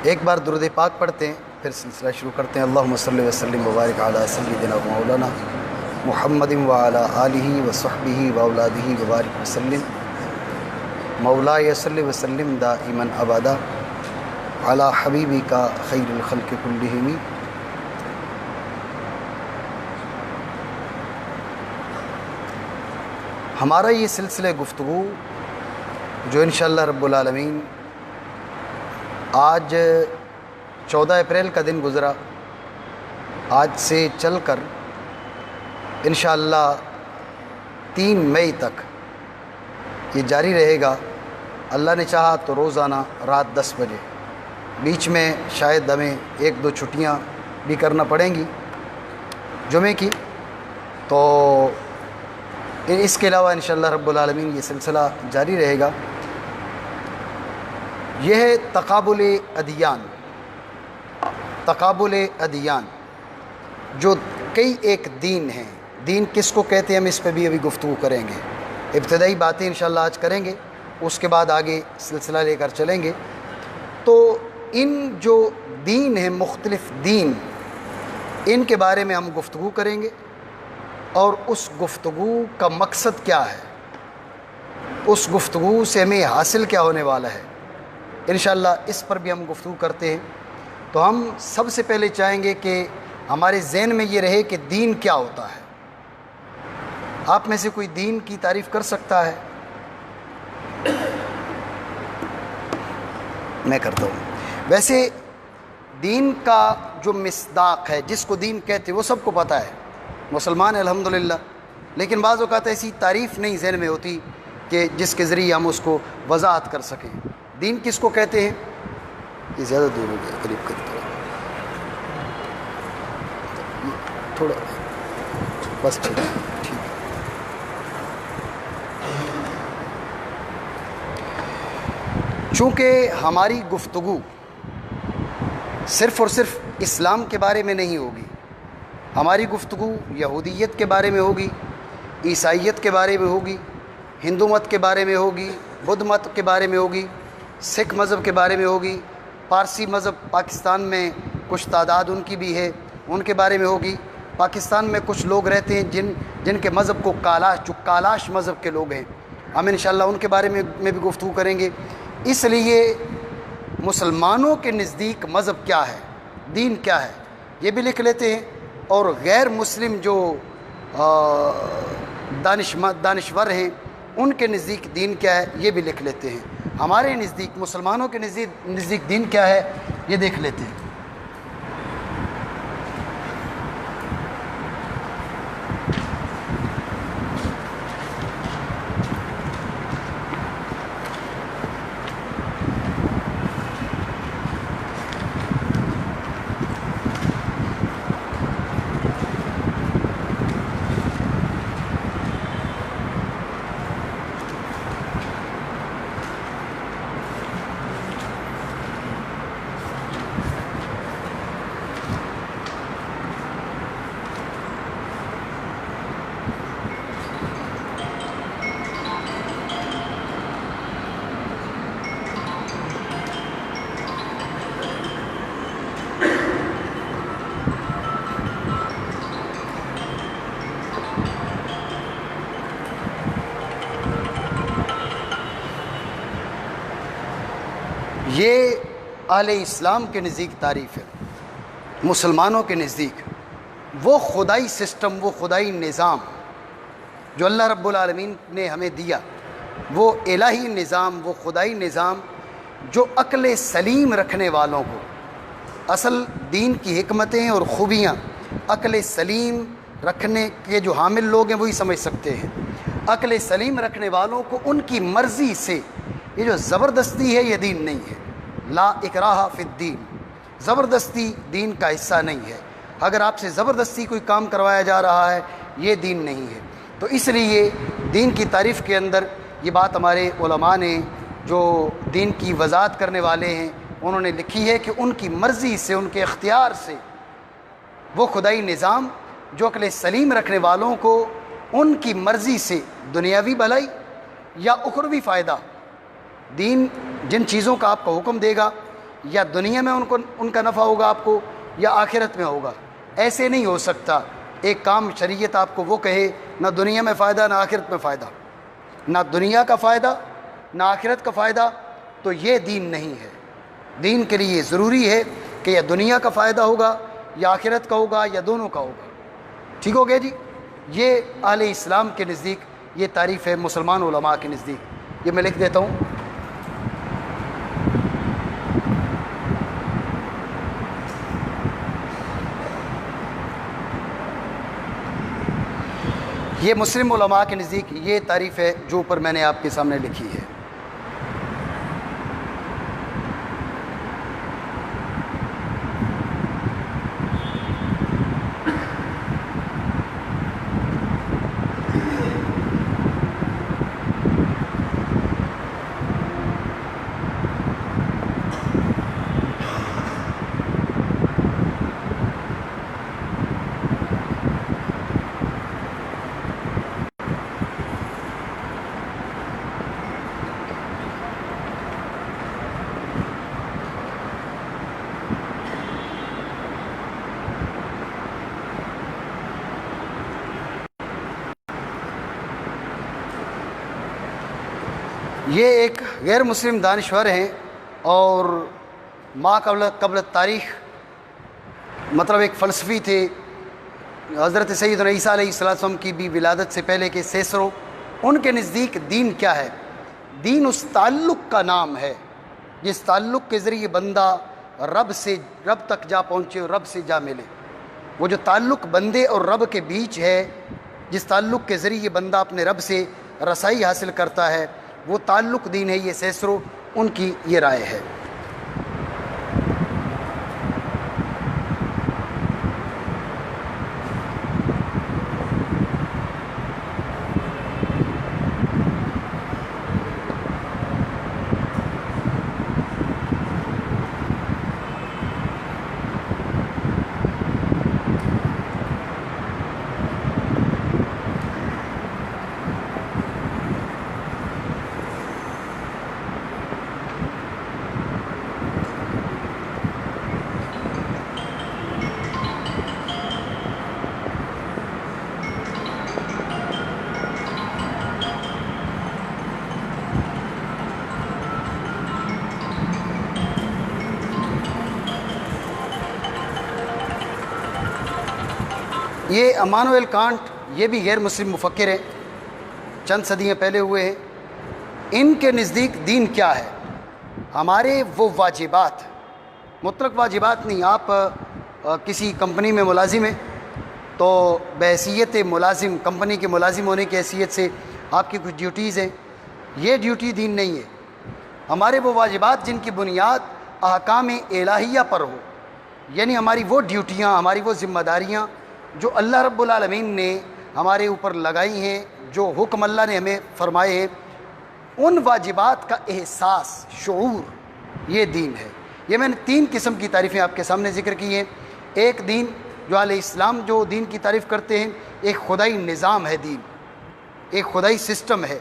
ایک بار درود پاک پڑھتے ہیں پھر سلسلہ شروع کرتے ہیں۔ اللہم صلی وسلم وبارک علی سیدنا و مولانا محمد وعلی آلہ وصحبہ واولادہ وبارک وسلم۔ مولاي صلی وسلم دائما ابدا علی حبیبک خیر الخلق کلہم۔ ہمارا یہ سلسلہ گفتگو جو انشاءاللہ رب العالمین آج 14 اپریل کا دن گزرا، آج سے چل کر انشاءاللہ 3 مئی تک یہ جاری رہے گا۔ اللہ نے چاہا تو روزانہ رات 10 بجے، بیچ میں شاید ہمیں 1-2 چھٹیاں بھی کرنا پڑیں گی جمعے کی، تو اس کے علاوہ انشاءاللہ رب العالمین یہ سلسلہ جاری رہے گا۔ یہ ہے تقابل ادیان۔ تقابل ادیان جو کئی ایک دین ہیں، دین کس کو کہتے ہیں ہم اس پہ بھی ابھی گفتگو کریں گے۔ ابتدائی باتیں انشاءاللہ آج کریں گے، اس کے بعد آگے سلسلہ لے کر چلیں گے۔ تو ان جو دین ہیں، مختلف دین، ان کے بارے میں ہم گفتگو کریں گے، اور اس گفتگو کا مقصد کیا ہے، اس گفتگو سے ہمیں حاصل کیا ہونے والا ہے، انشاءاللہ اس پر بھی ہم گفتگو کرتے ہیں۔ تو ہم سب سے پہلے چاہیں گے کہ ہمارے ذہن میں یہ رہے کہ دین کیا ہوتا ہے۔ آپ میں سے کوئی دین کی تعریف کر سکتا ہے؟ میں کرتا ہوں۔ ویسے دین کا جو مصداق ہے، جس کو دین کہتے ہیں، وہ سب کو پتہ ہے، مسلمان الحمدللہ، لیکن بعض اوقات ایسی تعریف نہیں ذہن میں ہوتی کہ جس کے ذریعے ہم اس کو وضاحت کر سکیں۔ دین کس کو کہتے ہیں؟ یہ زیادہ دور ہو گیا، قریب کرتے تھوڑا بس، ٹھیک ہے۔ چونکہ ہماری گفتگو صرف اور صرف اسلام کے بارے میں نہیں ہوگی، ہماری گفتگو یہودیت کے بارے میں ہوگی، عیسائیت کے بارے میں ہوگی، ہندو مت کے بارے میں ہوگی، بدھ مت کے بارے میں ہوگی، سکھ مذہب کے بارے میں ہوگی، پارسی مذہب پاکستان میں کچھ تعداد ان کی بھی ہے، ان کے بارے میں ہوگی۔ پاکستان میں کچھ لوگ رہتے ہیں جن کے مذہب کو کالاش مذہب کے لوگ ہیں، ہم انشاءاللہ ان کے بارے میں بھی گفتگو کریں گے۔ اس لیے مسلمانوں کے نزدیک مذہب کیا ہے، دین کیا ہے، یہ بھی لکھ لیتے ہیں، اور غیر مسلم جو دانشور ہیں ان کے نزدیک دین کیا ہے یہ بھی لکھ لیتے ہیں۔ ہمارے نزدیک، مسلمانوں کے نزدیک دین کیا ہے یہ دیکھ لیتے ہیں۔ یہ اہل اسلام کے نزدیک تعریف ہے۔ مسلمانوں کے نزدیک وہ خدائی سسٹم، وہ خدائی نظام جو اللہ رب العالمین نے ہمیں دیا، وہ الہی نظام، وہ خدائی نظام جو عقل سلیم رکھنے والوں کو، اصل دین کی حکمتیں اور خوبیاں عقل سلیم رکھنے کے جو حامل لوگ ہیں وہی سمجھ سکتے ہیں۔ عقل سلیم رکھنے والوں کو ان کی مرضی سے، یہ جو زبردستی ہے یہ دین نہیں ہے۔ لا اکراہ فی الدین، زبردستی دین کا حصہ نہیں ہے۔ اگر آپ سے زبردستی کوئی کام کروایا جا رہا ہے یہ دین نہیں ہے۔ تو اس لیے دین کی تعریف کے اندر یہ بات ہمارے علماء نے، جو دین کی وضاحت کرنے والے ہیں، انہوں نے لکھی ہے کہ ان کی مرضی سے، ان کے اختیار سے وہ خدائی نظام جو عقل سلیم رکھنے والوں کو ان کی مرضی سے دنیاوی بھلائی یا اخروی فائدہ، دین جن چیزوں کا آپ کو حکم دے گا یا دنیا میں ان کا نفع ہوگا آپ کو یا آخرت میں ہوگا. ایسے نہیں ہو سکتا. ایک کام شریعت آپ کو وہ کہے نہ دنیا میں فائدہ نہ آخرت میں فائدہ، نہ دنیا کا فائدہ نہ آخرت کا فائدہ، تو یہ دین نہیں ہے. دین کے لیے ضروری ہے کہ یا دنیا کا فائدہ ہوگا یا آخرت کا ہوگا یا دونوں کا ہوگا. ٹھیک ہو گیا جی. یہ اہل اسلام کے نزدیک یہ تعریف ہے مسلمان علماء کے نزدیک. یہ میں لکھ دیتا ہوں. یہ مسلم علماء کے نزدیک یہ تعریف ہے جو اوپر میں نے آپ کے سامنے لکھی ہے. یہ ایک غیر مسلم دانشور ہیں اور ما قبل تاریخ مطلب ایک فلسفی تھے. حضرت سیدنا عیسیٰ علیہ السلام کی بھی ولادت سے پہلے کے سیسرو. ان کے نزدیک دین کیا ہے؟ دین اس تعلق کا نام ہے جس تعلق کے ذریعے بندہ رب تک جا پہنچے اور رب سے جا ملے. وہ جو تعلق بندے اور رب کے بیچ ہے، جس تعلق کے ذریعے بندہ اپنے رب سے رسائی حاصل کرتا ہے، وہ تعلق دین ہے. یہ سیسرو ان کی یہ رائے ہے. یہ امانوئل کانٹ یہ بھی غیر مسلم مفکر ہیں، چند صدیاں پہلے ہوئے ہیں. ان کے نزدیک دین کیا ہے؟ ہمارے وہ واجبات، مطلق واجبات نہیں. آپ کسی کمپنی میں ملازم ہیں تو بحیثیت ملازم، کمپنی کے ملازم ہونے کی حیثیت سے آپ کی کچھ ڈیوٹیز ہیں. یہ ڈیوٹی دین نہیں ہے. ہمارے وہ واجبات جن کی بنیاد احکام الہیہ پر ہو، یعنی ہماری وہ ڈیوٹیاں، ہماری وہ ذمہ داریاں جو اللہ رب العالمین نے ہمارے اوپر لگائی ہیں، جو حکم اللہ نے ہمیں فرمائے ہیں، ان واجبات کا احساس، شعور، یہ دین ہے. یہ میں نے 3 قسم کی تعریفیں آپ کے سامنے ذکر کی ہیں. ایک دین جو اہل اسلام جو دین کی تعریف کرتے ہیں، ایک خدائی نظام ہے دین، ایک خدائی سسٹم ہے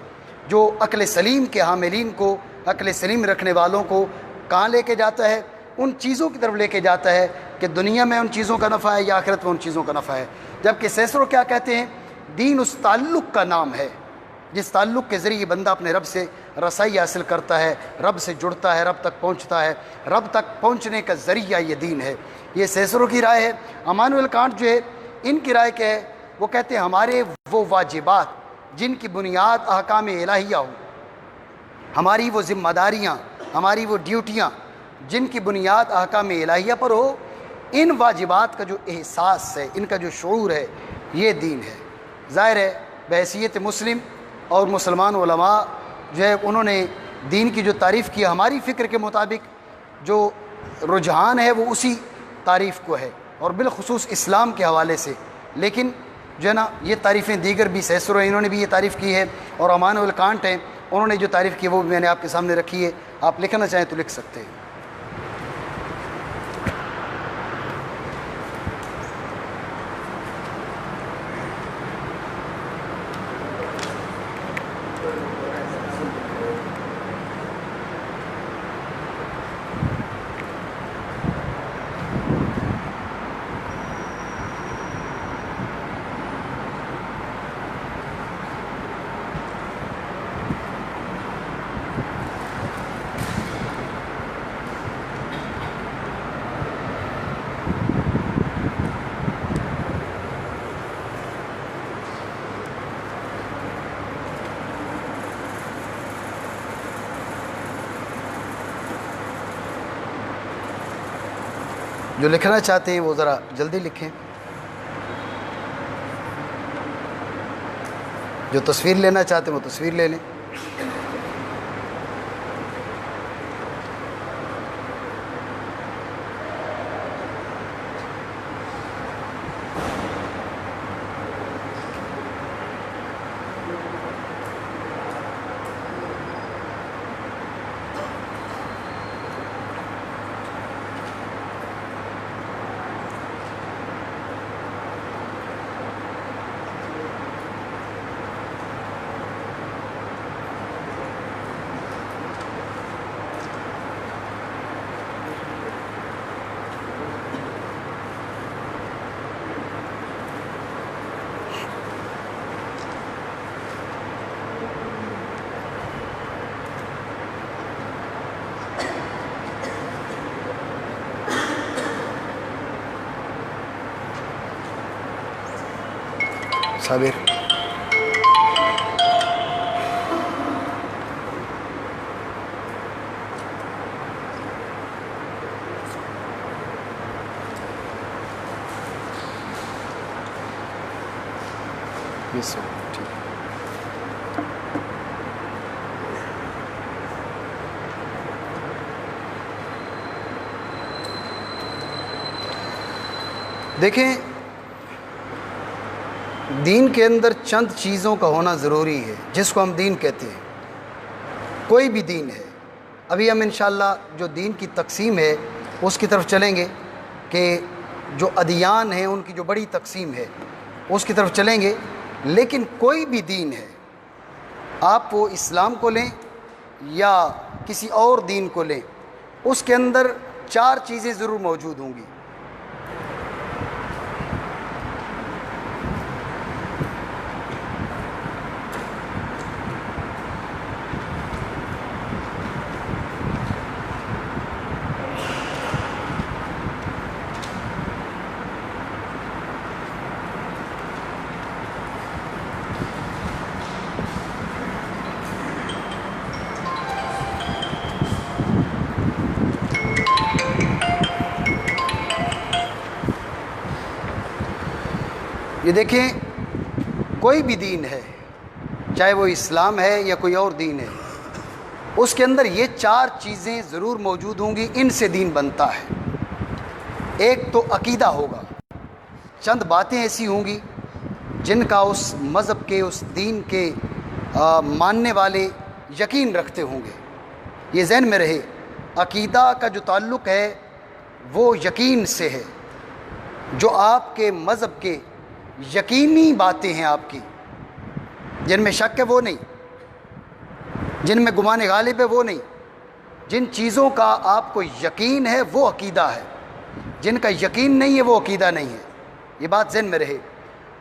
جو عقل سلیم کے حاملین کو، عقل سلیم رکھنے والوں کو کہاں لے کے جاتا ہے؟ ان چیزوں کی طرف لے کے جاتا ہے کہ دنیا میں ان چیزوں کا نفع ہے یا آخرت میں ان چیزوں کا نفع ہے. جبکہ سیسرو کیا کہتے ہیں؟ دین اس تعلق کا نام ہے جس تعلق کے ذریعے بندہ اپنے رب سے رسائی حاصل کرتا ہے، رب سے جڑتا ہے، رب تک پہنچتا ہے. رب تک پہنچنے کا ذریعہ یہ دین ہے. یہ سیسرو کی رائے ہے. امانوئل کانٹ جو ہے، ان کی رائے کیا ہے؟ وہ کہتے ہیں ہمارے وہ واجبات جن کی بنیاد احکام الہیہ ہو، ہماری وہ ذمہ داریاں، ہماری وہ ڈیوٹیاں جن کی بنیاد احکام الہیہ پر ہو، ان واجبات کا جو احساس ہے، ان کا جو شعور ہے، یہ دین ہے. ظاہر ہے بحیثیت مسلم اور مسلمان علماء جو ہے انہوں نے دین کی جو تعریف کی، ہماری فکر کے مطابق جو رجحان ہے وہ اسی تعریف کو ہے، اور بالخصوص اسلام کے حوالے سے. لیکن جو ہے نا یہ تعریفیں دیگر بھی سیسرو ہیں، انہوں نے بھی یہ تعریف کی ہے، اور امانوئل کانٹ ہیں، انہوں نے جو تعریف کی وہ بھی میں نے آپ کے سامنے رکھی ہے. آپ لکھنا چاہیں تو لکھ سکتے ہیں. جو لکھنا چاہتے ہیں وہ ذرا جلدی لکھیں، جو تصویر لینا چاہتے ہیں وہ تصویر لے لیں۔ صابر، یس سر، ٹھیک ہے۔ دیکھیں، دین کے اندر چند چیزوں کا ہونا ضروری ہے جس کو ہم دین کہتے ہیں، کوئی بھی دین ہے۔ ابھی ہم انشاءاللہ جو دین کی تقسیم ہے اس کی طرف چلیں گے کہ جو ادیان ہیں ان کی جو بڑی تقسیم ہے اس کی طرف چلیں گے، لیکن کوئی بھی دین ہے، آپ وہ اسلام کو لیں یا کسی اور دین کو لیں، اس کے اندر 4 چیزیں ضرور موجود ہوں گی۔ یہ دیکھیں، کوئی بھی دین ہے، چاہے وہ اسلام ہے یا کوئی اور دین ہے، اس کے اندر یہ 4 چیزیں ضرور موجود ہوں گی، ان سے دین بنتا ہے۔ ایک تو عقیدہ ہوگا، چند باتیں ایسی ہوں گی جن کا اس مذہب کے، اس دین کے ماننے والے یقین رکھتے ہوں گے۔ یہ ذہن میں رہے، عقیدہ کا جو تعلق ہے وہ یقین سے ہے، جو آپ کے مذہب کے یقینی باتیں ہیں آپ کی، جن میں شک ہے وہ نہیں، جن میں گمان غالب ہے وہ نہیں، جن چیزوں کا آپ کو یقین ہے وہ عقیدہ ہے، جن کا یقین نہیں ہے وہ عقیدہ نہیں ہے۔ یہ بات ذہن میں رہے۔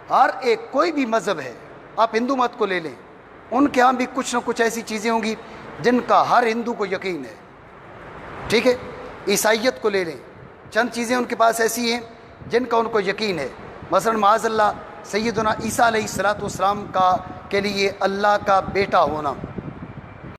ہر ایک کوئی بھی مذہب ہے، آپ ہندو مت کو لے لیں، ان کے ہاں بھی کچھ نہ کچھ ایسی چیزیں ہوں گی جن کا ہر ہندو کو یقین ہے، ٹھیک ہے۔ عیسائیت کو لے لیں، چند چیزیں ان کے پاس ایسی ہیں جن کا ان کو یقین ہے، مثلا معاذ اللہ سیدنا عیسیٰ علیہ الصلوۃ والسلام کے لیے اللہ کا بیٹا ہونا،